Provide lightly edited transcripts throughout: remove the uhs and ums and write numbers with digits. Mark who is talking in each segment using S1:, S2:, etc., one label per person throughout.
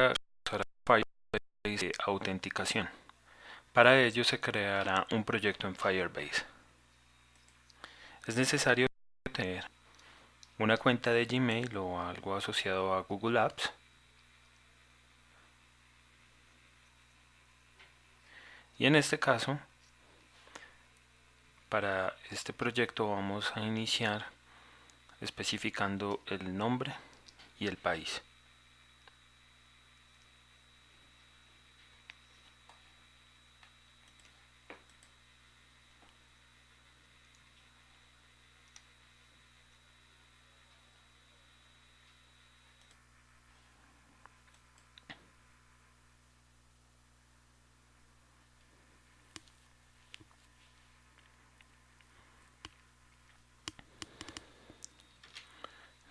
S1: usar Firebase de autenticación. Para ello se creará un proyecto en Firebase. Es necesario tener una cuenta de Gmail o algo asociado a Google Apps. Y en este caso, para este proyecto vamos a iniciar especificando el nombre y el país.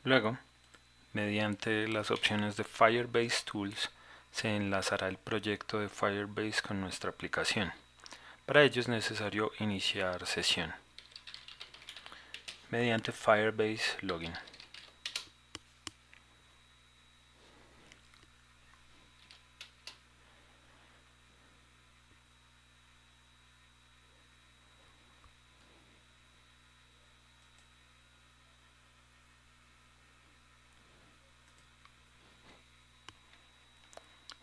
S1: Luego, mediante las opciones de Firebase Tools, se enlazará el proyecto de Firebase con nuestra aplicación. Para ello es necesario iniciar sesión mediante Firebase Login.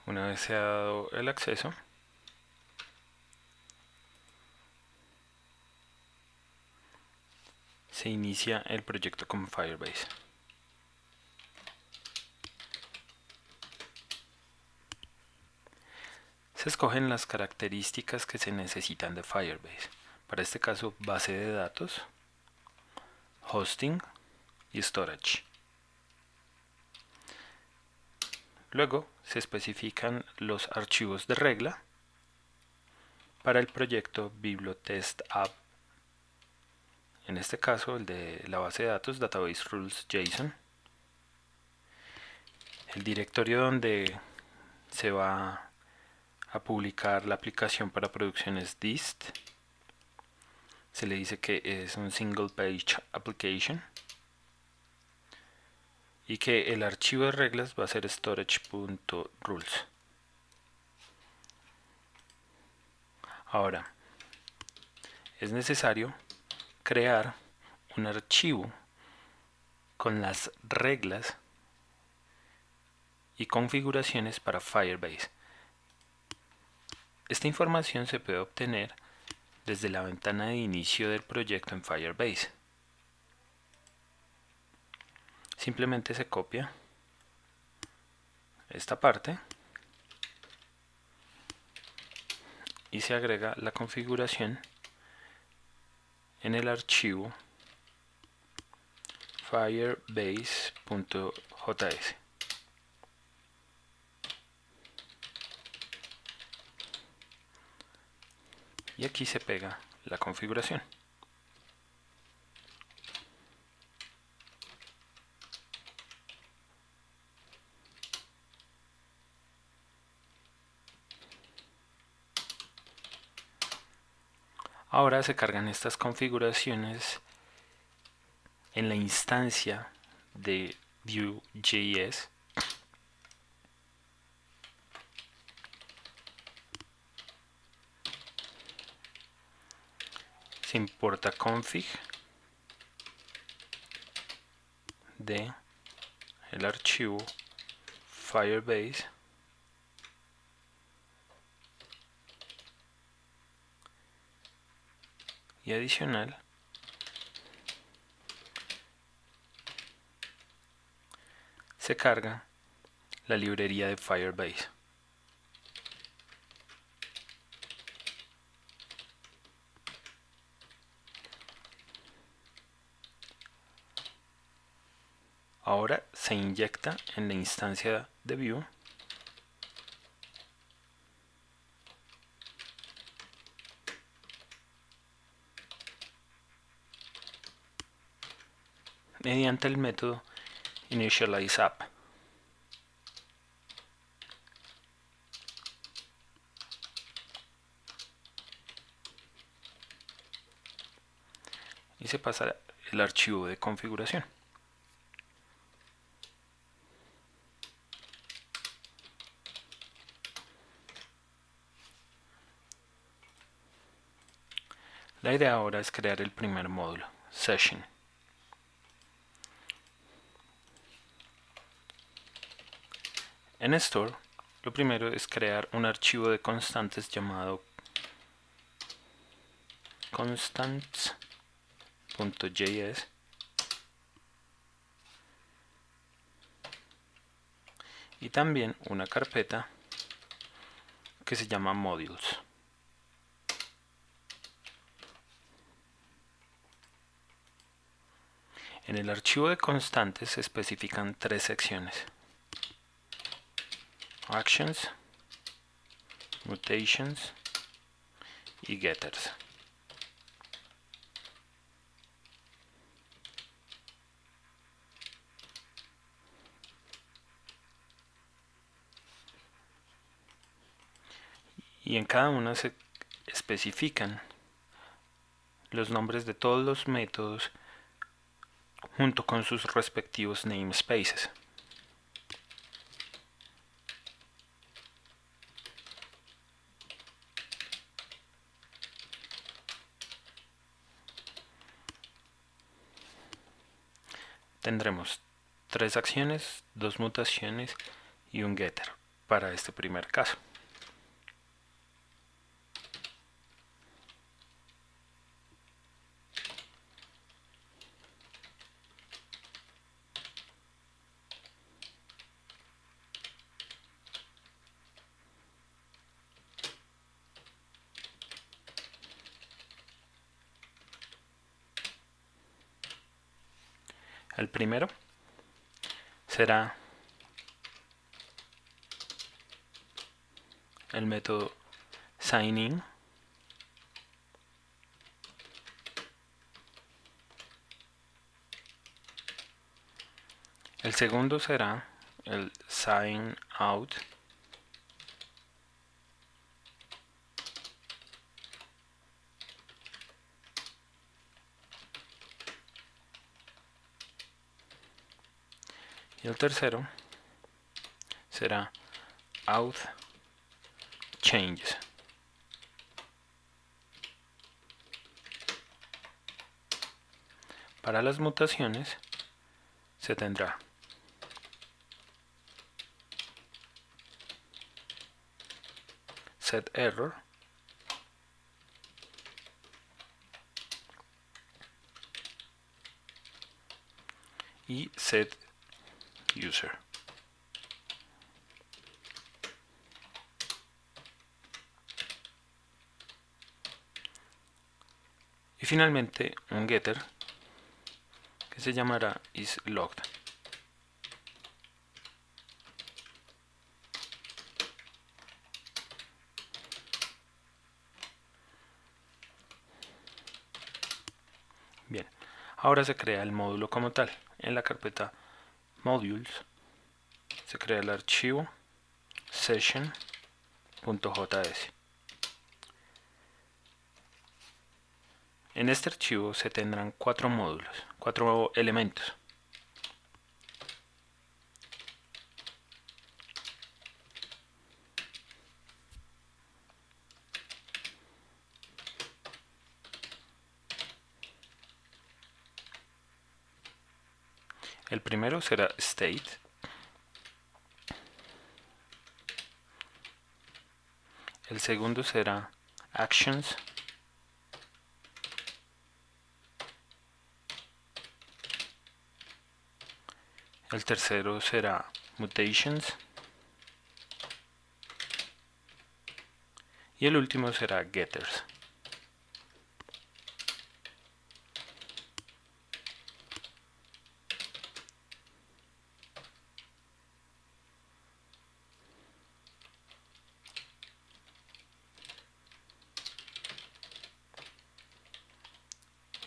S1: Una vez se ha dado el acceso, se inicia el proyecto con Firebase. Se escogen las características que se necesitan de Firebase. Para este caso, base de datos, hosting y storage. Luego se especifican los archivos de regla para el proyecto BiblioTestApp. En este caso, el de la base de datos Database Rules JSON. El directorio donde se va a publicar la aplicación para producción es dist. Se le dice que es un single page application y que el archivo de reglas va a ser storage.rules. Ahora, es necesario crear un archivo con las reglas y configuraciones para Firebase. Esta información se puede obtener desde la ventana de inicio del proyecto en Firebase. Simplemente se copia esta parte y se agrega la configuración en el archivo firebase.js. Y aquí se pega la configuración. Ahora se cargan estas configuraciones en la instancia de Vue.js. Se importa config de el archivo Firebase y adicional se carga la librería de Firebase. Ahora se inyecta en la instancia de Vue mediante el método initializeApp. Y se pasa el archivo de configuración. La idea ahora es crear el primer módulo, Session. En Store, lo primero es crear un archivo de constantes llamado constants.js y también una carpeta que se llama modules. En el archivo de constantes se especifican tres secciones: Actions, Mutations y Getters. Y en cada una se especifican los nombres de todos los métodos junto con sus respectivos namespaces. Tendremos tres acciones, dos mutaciones y un getter para este primer caso. El primero será el método signIn. El segundo será el signOut. Y el tercero será authChanges. Para las mutaciones se tendrá setError y setUser. Y finalmente un getter que se llamará isLogged. Bien, ahora se crea el módulo como tal. En la carpeta modules se crea el archivo session.js. En este archivo se tendrán cuatro módulos, cuatro elementos. El primero será state. El segundo será actions. El tercero será mutations. Y el último será getters.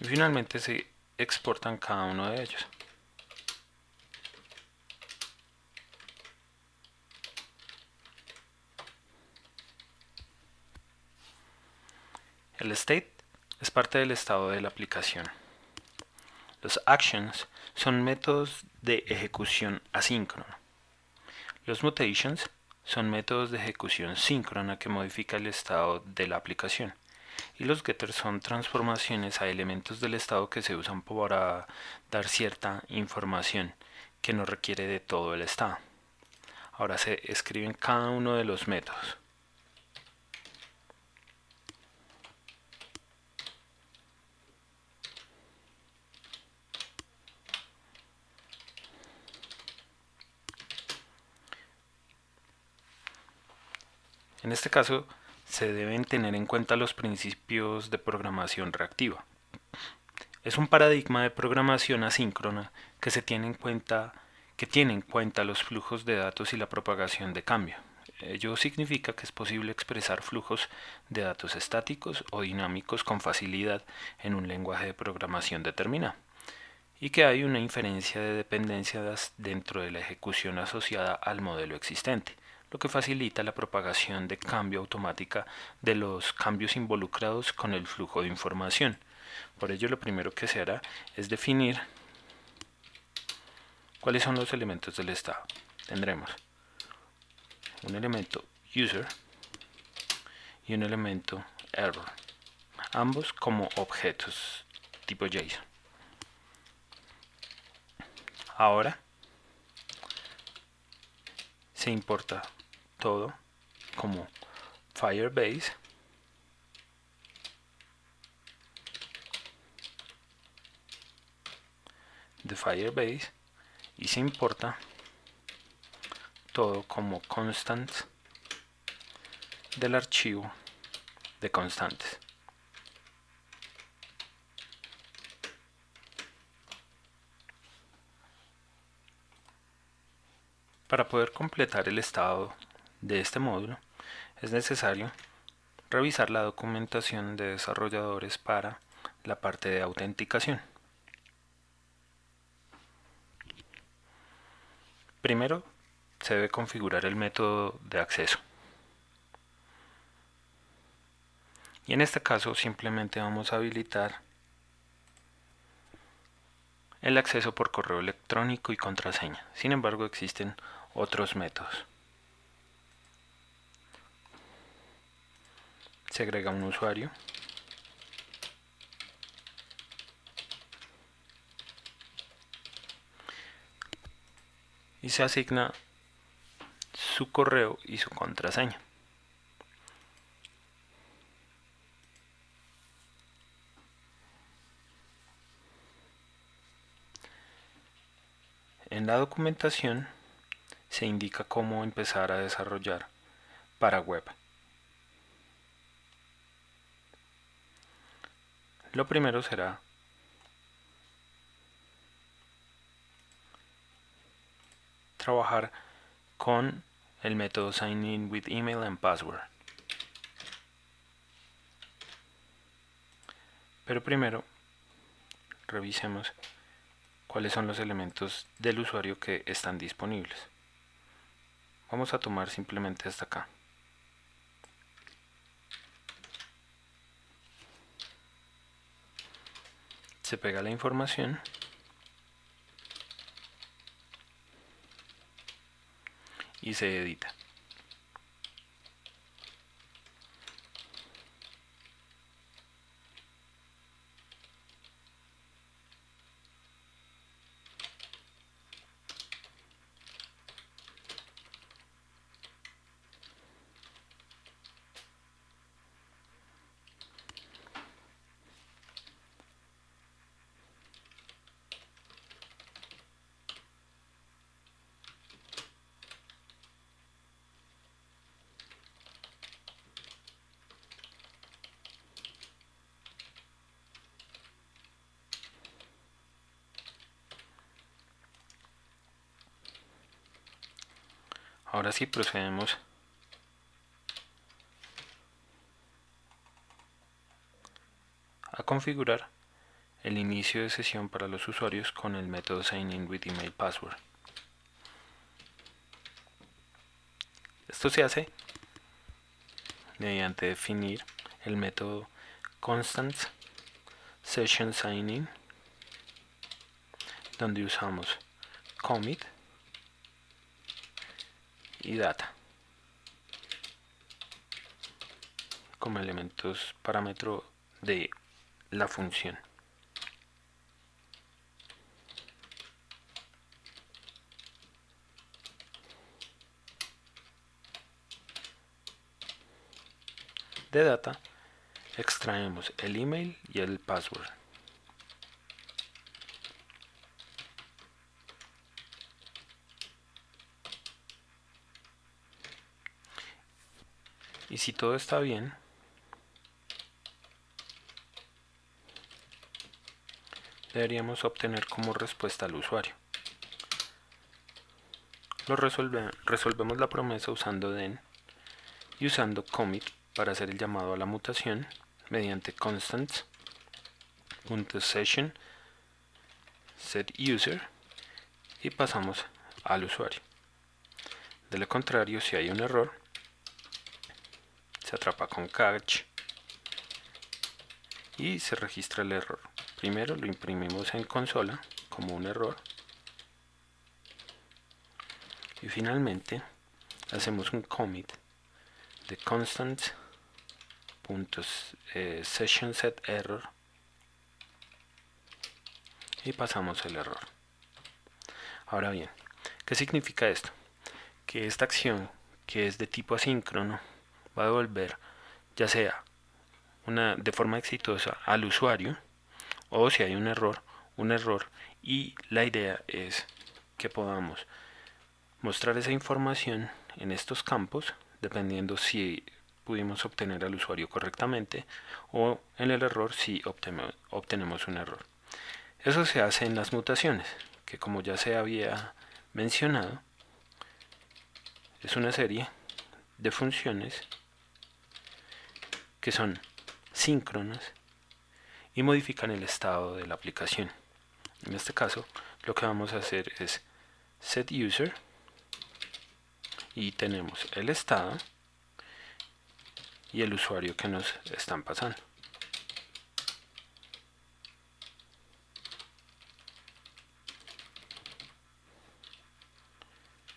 S1: Y finalmente se exportan cada uno de ellos. El state es parte del estado de la aplicación. Los actions son métodos de ejecución asíncrona. Los mutations son métodos de ejecución síncrona que modifican el estado de la aplicación. y los getters son transformaciones a elementos del estado que se usan para dar cierta información que no requiere de todo el estado. Ahora se escriben cada uno de los métodos. En este caso, se deben tener en cuenta los principios de programación reactiva. Es un paradigma de programación asíncrona que tiene en cuenta los flujos de datos y la propagación de cambio. Ello significa que es posible expresar flujos de datos estáticos o dinámicos con facilidad en un lenguaje de programación determinado, y que hay una inferencia de dependencias dentro de la ejecución asociada al modelo existente, lo que facilita la propagación de cambio automática de los cambios involucrados con el flujo de información. Por ello, lo primero que se hará es definir cuáles son los elementos del estado. Tendremos un elemento user y un elemento error, ambos como objetos tipo JSON. Ahora se importa todo como Firebase de Firebase y se importa todo como constants del archivo de constantes. Para poder completar el estado de este módulo es necesario revisar la documentación de desarrolladores para la parte de autenticación. Primero se debe configurar el método de acceso. Y en este caso simplemente vamos a habilitar el acceso por correo electrónico y contraseña. Sin embargo, existen otros métodos. Se agrega un usuario. Y se asigna su correo y su contraseña. En la documentación se indica cómo empezar a desarrollar para web. Lo primero será trabajar con el método sign in with email and password. Pero primero revisemos cuáles son los elementos del usuario que están disponibles. Vamos a tomar simplemente hasta acá. Se pega la información y se edita. Ahora sí procedemos a configurar el inicio de sesión para los usuarios con el método sign in with email password. Esto se hace mediante definir el método constant session sign-in, donde usamos commit y data. como elementos parámetro de la función. De data extraemos el email y el password. Y si todo está bien, deberíamos obtener como respuesta al usuario. Resolvemos la promesa usando then y usando commit para hacer el llamado a la mutación mediante constants.session setUser y pasamos al usuario. De lo contrario, si hay un error, se atrapa con catch y se registra el error. Primero lo imprimimos en consola como un error y finalmente hacemos un commit de constants.sessionSetError y pasamos el error. Ahora bien, ¿qué significa esto? Que esta acción, que es de tipo asíncrono, va a devolver ya sea de forma exitosa al usuario, o si hay un error, y la idea es que podamos mostrar esa información en estos campos dependiendo si pudimos obtener al usuario correctamente o en el error si obtenemos un error. Eso se hace en las mutaciones, que como ya se había mencionado, es una serie de funciones que son síncronas y modifican el estado de la aplicación. En este caso, lo que vamos a hacer es setUser y tenemos el estado y el usuario que nos están pasando.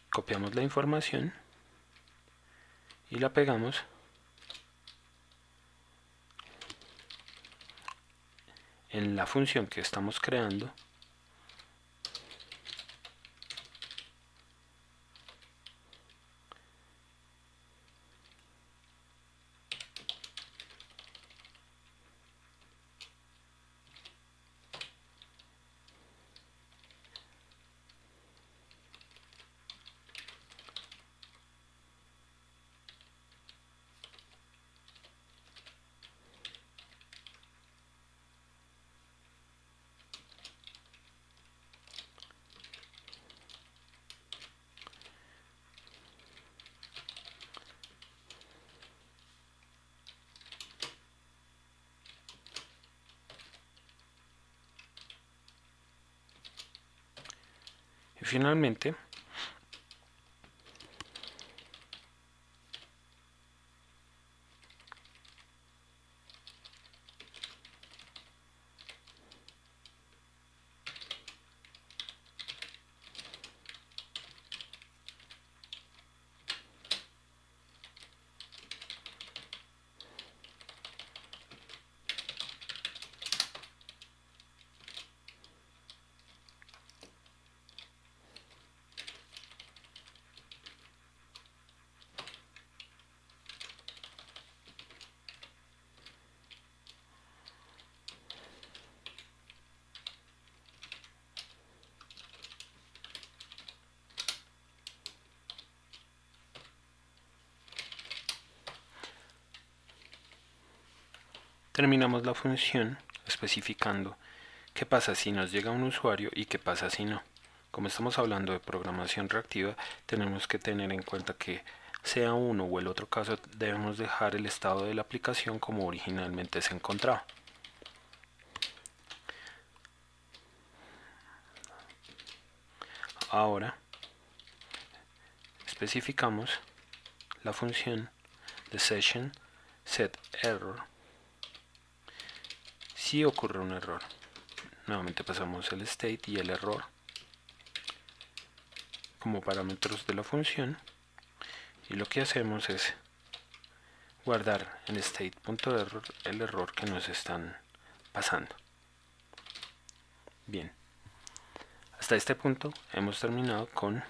S1: Copiamos la información y la pegamos en la función que estamos creando y finalmente terminamos la función especificando qué pasa si nos llega un usuario y qué pasa si no. Como estamos hablando de programación reactiva, tenemos que tener en cuenta que sea uno o el otro caso debemos dejar el estado de la aplicación como originalmente se encontraba. Ahora especificamos la función de session setError si ocurre un error. Nuevamente pasamos el state y el error como parámetros de la función y lo que hacemos es guardar en state.error el error que nos están pasando. Bien, hasta este punto hemos terminado con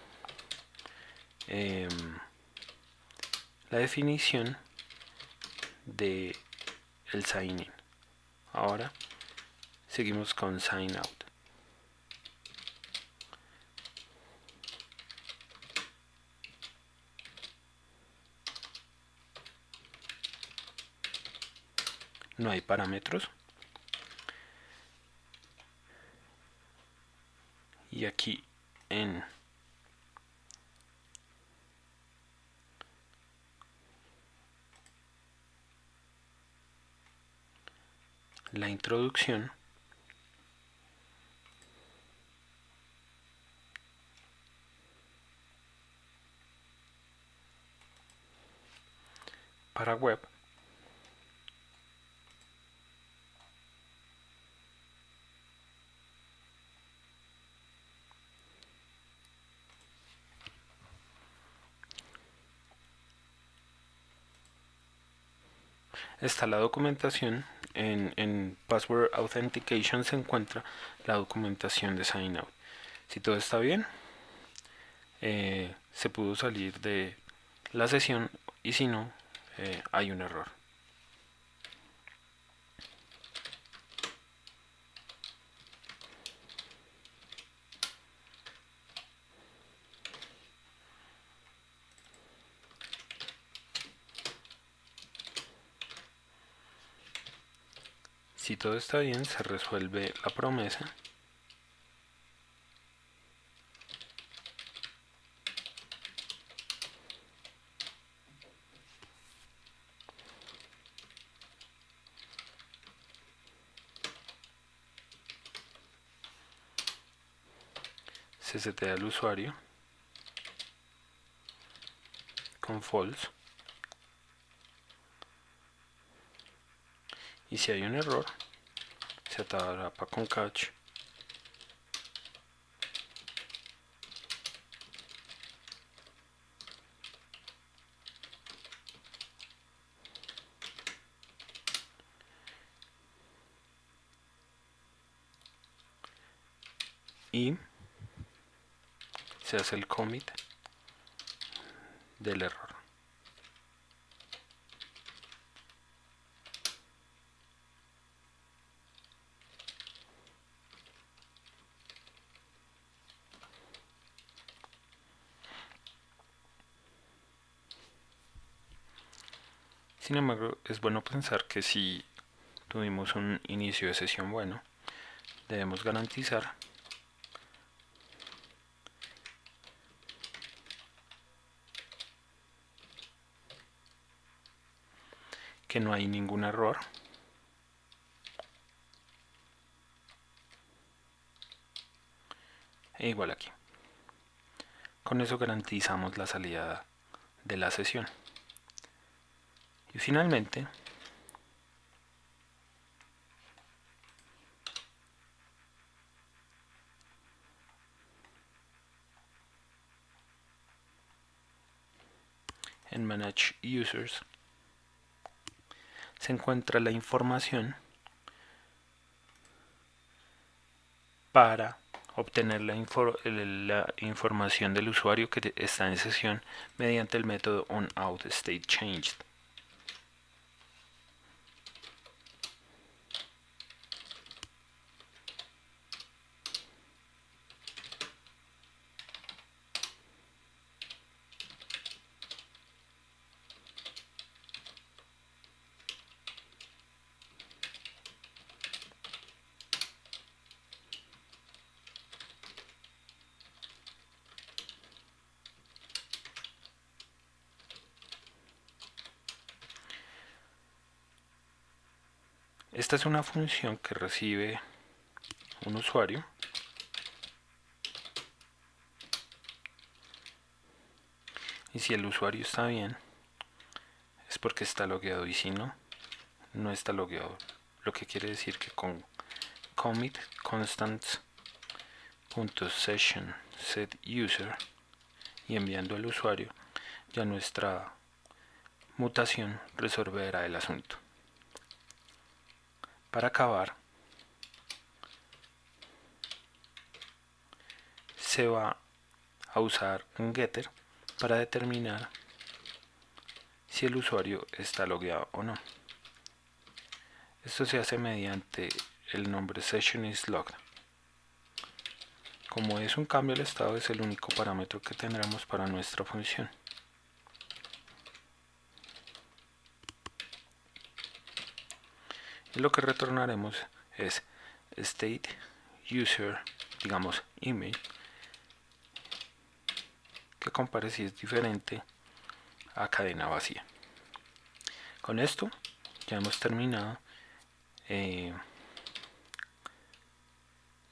S1: la definición de el sign in. Ahora seguimos con sign out. No hay parámetros. Y aquí en la introducción para web está la documentación. En Password Authentication se encuentra la documentación de Sign Out. Si todo está bien, se pudo salir de la sesión, y si no, hay un error. Si todo está bien, se resuelve la promesa se setea al usuario con false, y si hay un error se atrapa con catch y se hace el commit del error. Sin embargo, es bueno pensar que si tuvimos un inicio de sesión bueno, debemos garantizar que no hay ningún error e igual aquí. Con eso garantizamos la salida de la sesión. Y finalmente, en Manage Users se encuentra la información para obtener la información del usuario que está en sesión mediante el método onOutStateChanged. Esta es una función que recibe un usuario y si el usuario está bien es porque está logueado, y si no, no está logueado, lo que quiere decir que con commit constants.session set user y enviando al usuario, ya nuestra mutación resolverá el asunto. Para acabar, se va a usar un getter para determinar si el usuario está logueado o no. Esto se hace mediante el nombre sessionIsLogged. Como es un cambio al estado, es el único parámetro que tendremos para nuestra función. Y lo que retornaremos es state user, digamos email, que compare si es diferente a cadena vacía. Con esto ya hemos terminado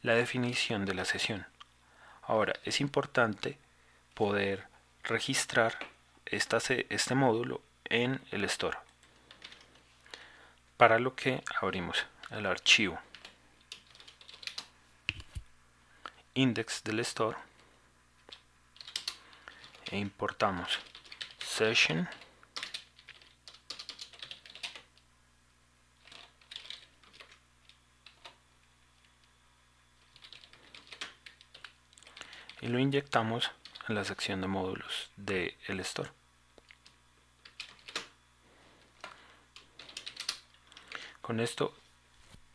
S1: la definición de la sesión. Ahora es importante poder registrar este módulo en el store, para lo que abrimos el archivo index del store e importamos session y lo inyectamos en la sección de módulos del store. Con esto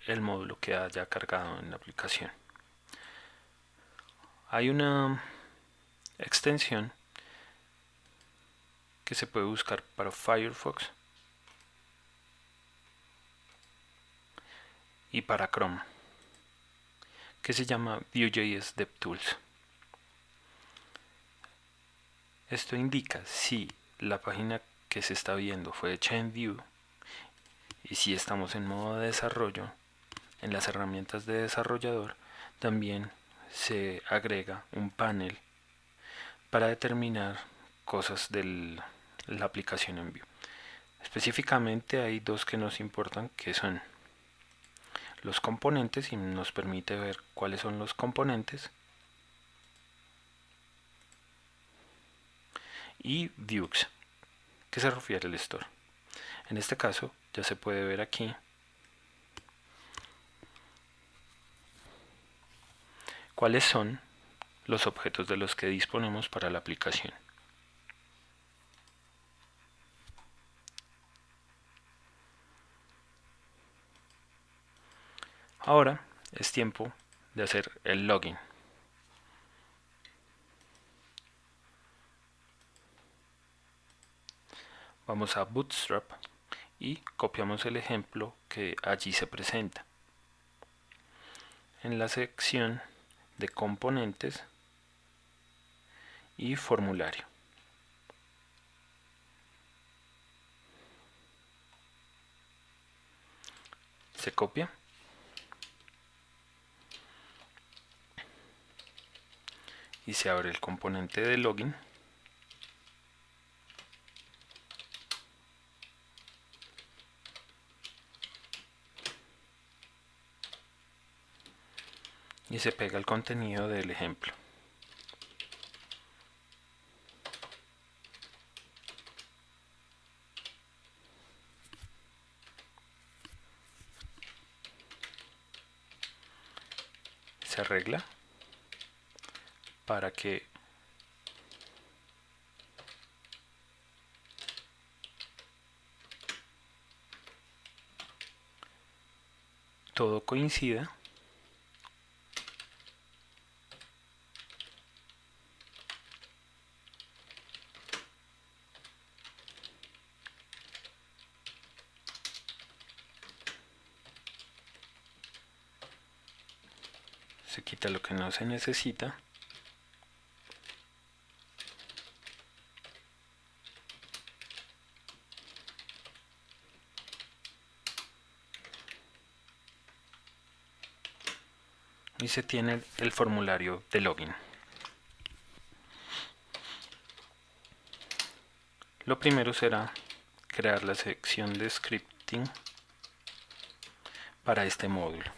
S1: el módulo queda ya cargado en la aplicación. Hay una extensión que se puede buscar para Firefox y para Chrome, que se llama Vue.js DevTools. Esto indica si la página que se está viendo fue hecha en Vue y si estamos en modo de desarrollo. En las herramientas de desarrollador también se agrega un panel para determinar cosas de la aplicación en Vue. Específicamente hay dos que nos importan, que son los componentes, y nos permite ver cuáles son los componentes, y Vux, que se refiere al store. En este caso ya se puede ver aquí cuáles son los objetos de los que disponemos para la aplicación. Ahora es tiempo de hacer el login. Vamos a Bootstrap y copiamos el ejemplo que allí se presenta. En la sección de componentes y formulario. Se copia y se abre el componente de login. Y se pega el contenido del ejemplo. Se arregla para que todo coincida se quita lo que no se necesita y se tiene el formulario de login. Lo primero será crear la sección de scripting para este módulo.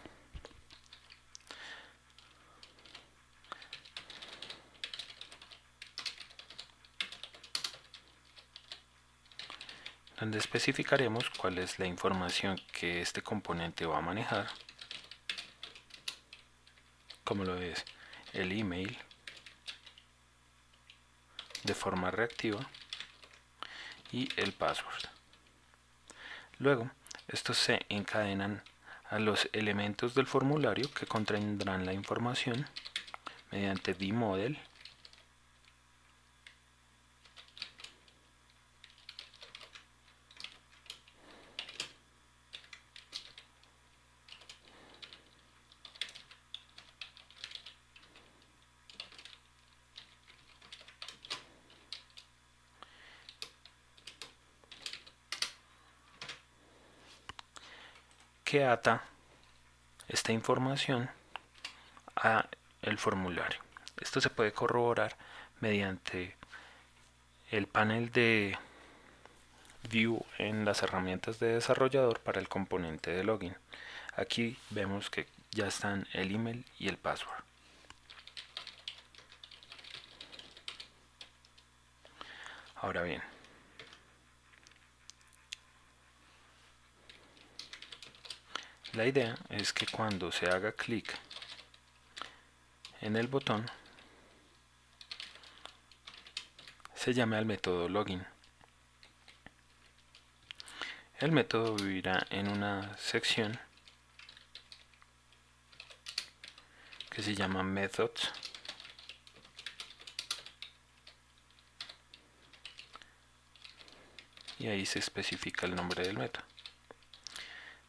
S1: donde especificaremos cuál es la información que este componente va a manejar, como lo es el email de forma reactiva y el password. Luego, estos se encadenan a los elementos del formulario que contendrán la información mediante vModel que ata esta información a el formulario. Esto se puede corroborar mediante el panel de View en las herramientas de desarrollador para el componente de login. Aquí vemos que ya están el email y el password. Ahora bien, la idea es que cuando se haga clic en el botón se llame al método login. El método vivirá en una sección que se llama methods y ahí se especifica el nombre del método.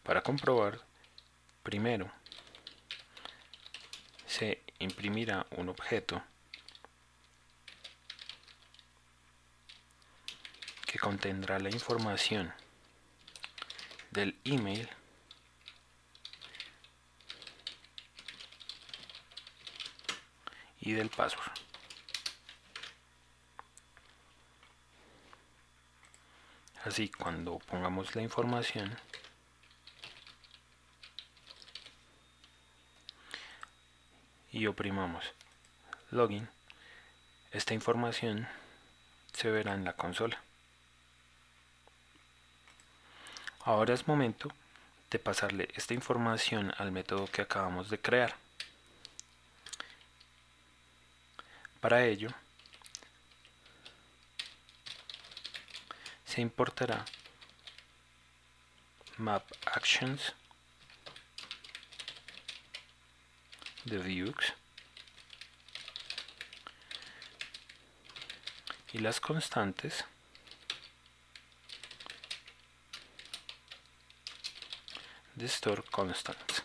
S1: Para comprobar, primero se imprimirá un objeto que contendrá la información del email y del password. Así, cuando pongamos la información y oprimamos login, esta información se verá en la consola. Ahora es momento de pasarle esta información al método que acabamos de crear. Para ello, se importará map actions de Vuex y las constantes de store constants.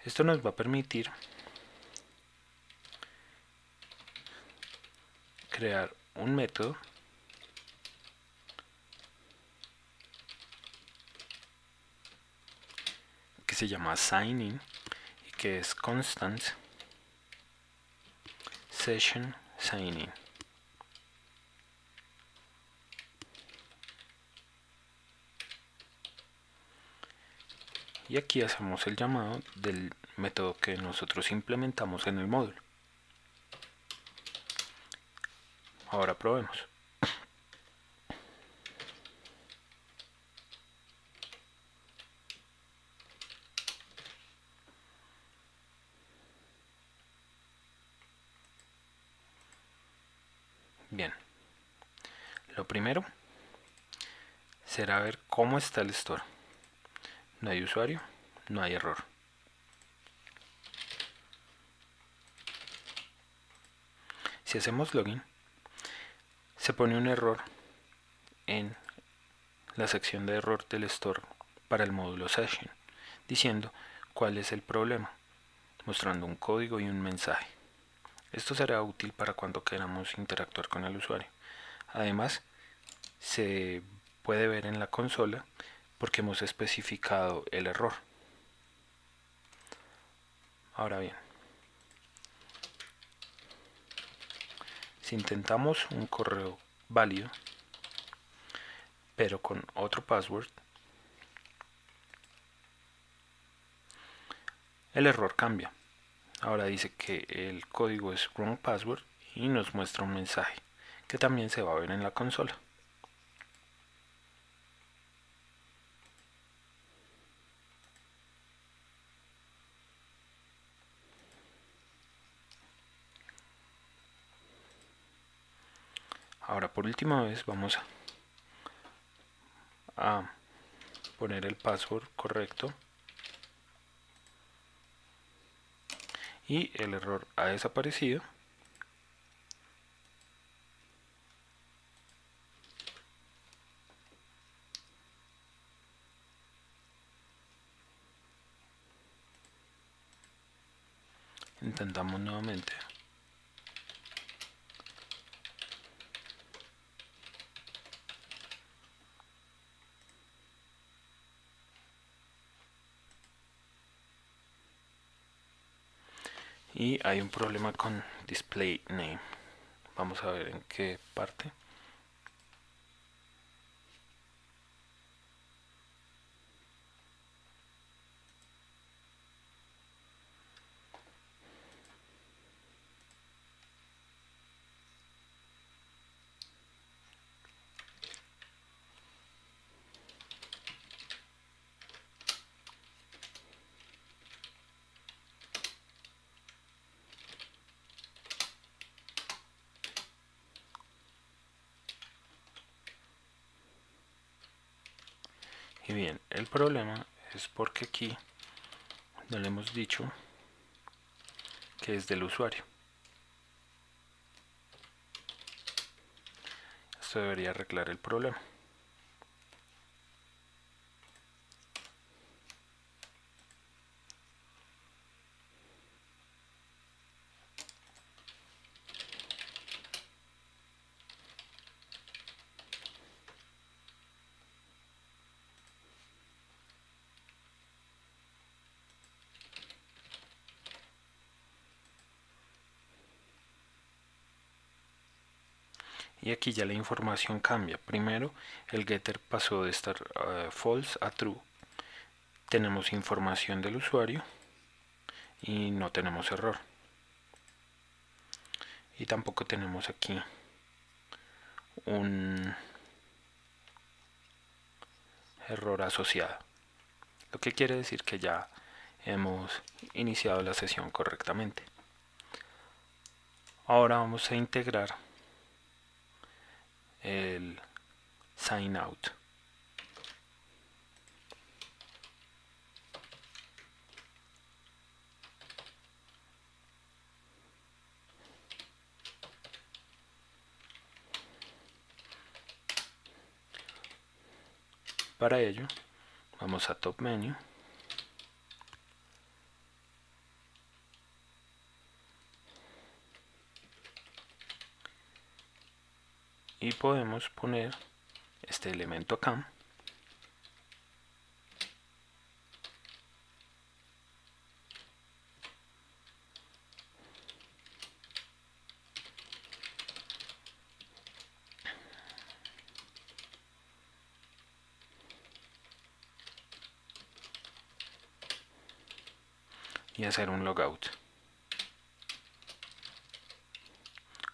S1: Esto nos va a permitir crear un método que se llama signin y que es constant session signin. Y aquí hacemos el llamado del método que nosotros implementamos en el módulo. Ahora probemos. Bien, lo primero será ver cómo está el store. No hay usuario, no hay error. Si hacemos login, se pone un error en la sección de error del store para el módulo session, diciendo cuál es el problema, mostrando un código y un mensaje. Esto será útil para cuando queramos interactuar con el usuario. Además, se puede ver en la consola porque hemos especificado el error. Ahora bien, si intentamos un correo válido pero con otro password, el error cambia. Ahora dice que el código es wrong password y nos muestra un mensaje que también se va a ver en la consola. Ahora por última vez vamos a poner el password correcto y el error ha desaparecido. Intentamos nuevamente. Y hay un problema con display name. Vamos a ver en qué parte. Y bien, el problema es porque aquí no le hemos dicho que es del usuario. Esto debería arreglar el problema. Y aquí ya la información cambia. Primero, el getter pasó de estar false a true. Tenemos información del usuario y no tenemos error. Y tampoco tenemos aquí un error asociado. Lo que quiere decir que ya hemos iniciado la sesión correctamente. Ahora vamos a integrar el sign out. Para ello vamos a top menu y podemos poner este elemento acá y hacer un logout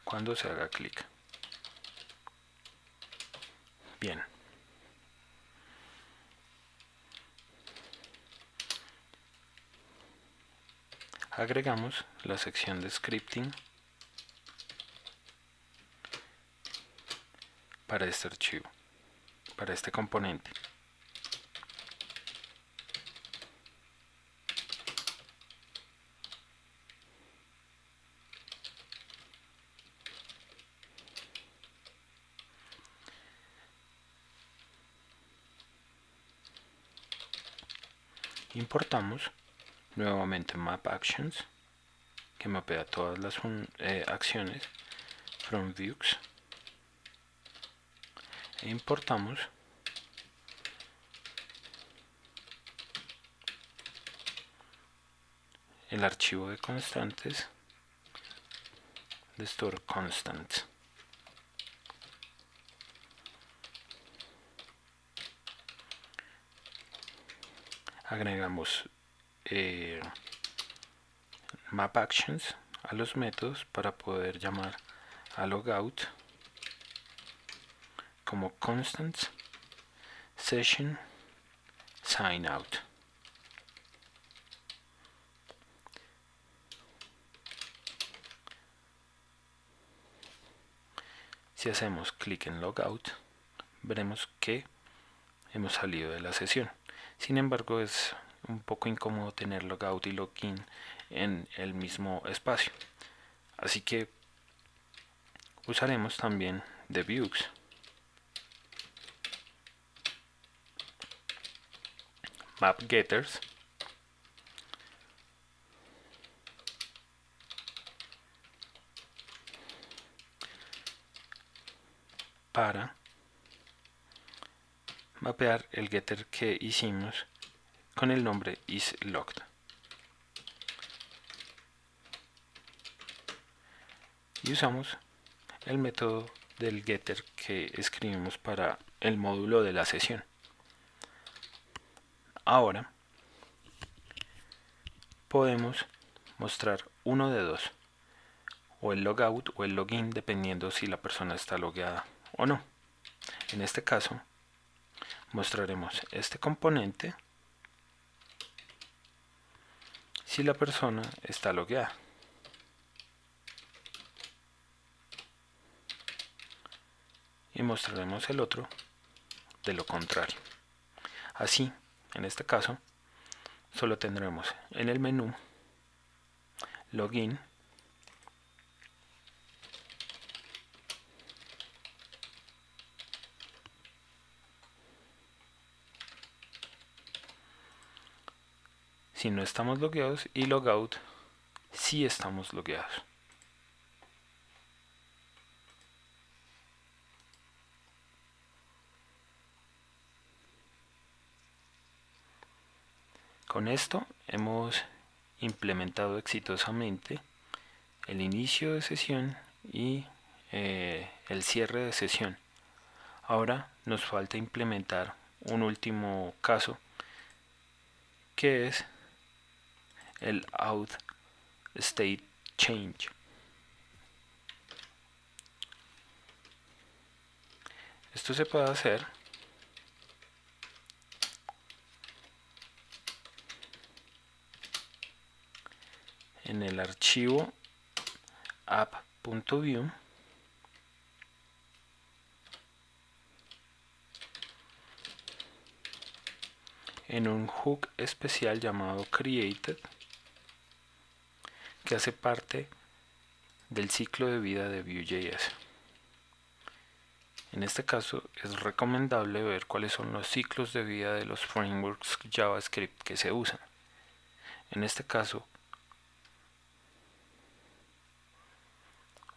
S1: cuando se haga clic. Bien. Agregamos la sección de scripting para este archivo, para este componente. Importamos nuevamente map actions, que mapea todas las acciones from views, e importamos el archivo de constantes de store constants. Agregamos map actions a los métodos para poder llamar a logout como constants session sign out. Si hacemos clic en logout, veremos que hemos salido de la sesión. Sin embargo, es un poco incómodo tener logout y login en el mismo espacio. Así que usaremos también the Vuex map getters para mapear el getter que hicimos con el nombre isLogged. Y usamos el método del getter que escribimos para el módulo de la sesión. Ahora podemos mostrar uno de dos, o el logout o el login, dependiendo si la persona está logueada o no. En este caso mostraremos este componente si la persona está logueada. Y mostraremos el otro de lo contrario. Así, en este caso, solo tendremos en el menú login, si no estamos logueados, y logout si estamos logueados. Con esto hemos implementado exitosamente el inicio de sesión y el cierre de sesión. Ahora nos falta implementar un último caso, que es el out state change. Esto se puede hacer en el archivo app.view en un hook especial llamado created, que hace parte del ciclo de vida de Vue.js. En este caso es recomendable ver cuáles son los ciclos de vida de los frameworks JavaScript que se usan. En este caso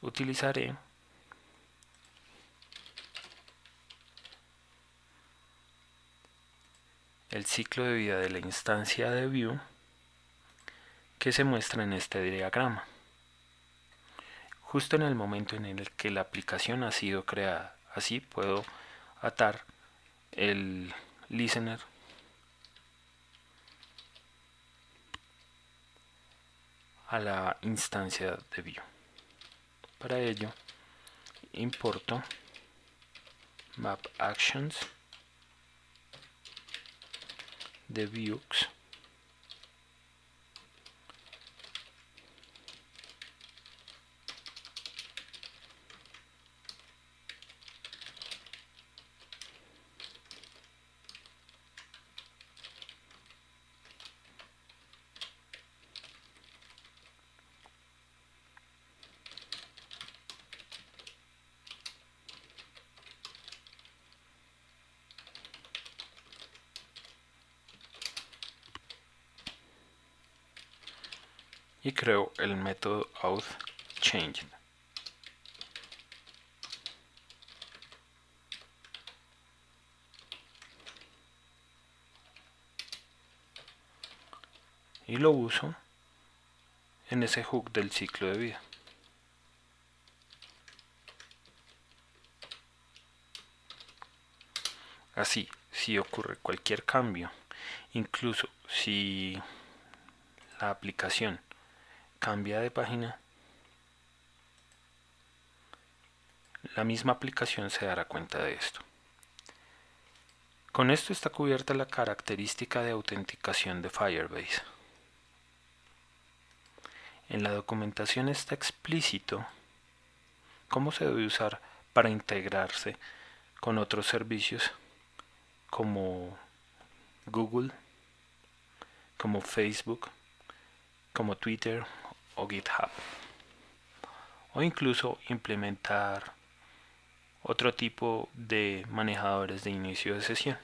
S1: utilizaré el ciclo de vida de la instancia de Vue que se muestra en este diagrama. Justo en el momento en el que la aplicación ha sido creada. Así puedo atar el listener a la instancia de Vue. Para ello importo map actions de Vuex y creo el método authChanged. Y lo uso en ese hook del ciclo de vida. Así, si ocurre cualquier cambio, incluso si la aplicación cambia de página, la misma aplicación se dará cuenta de esto. Con esto está cubierta la característica de autenticación de Firebase. En la documentación está explícito cómo se debe usar para integrarse con otros servicios como Google, como Facebook, como Twitter o GitHub, o incluso implementar otro tipo de manejadores de inicio de sesión.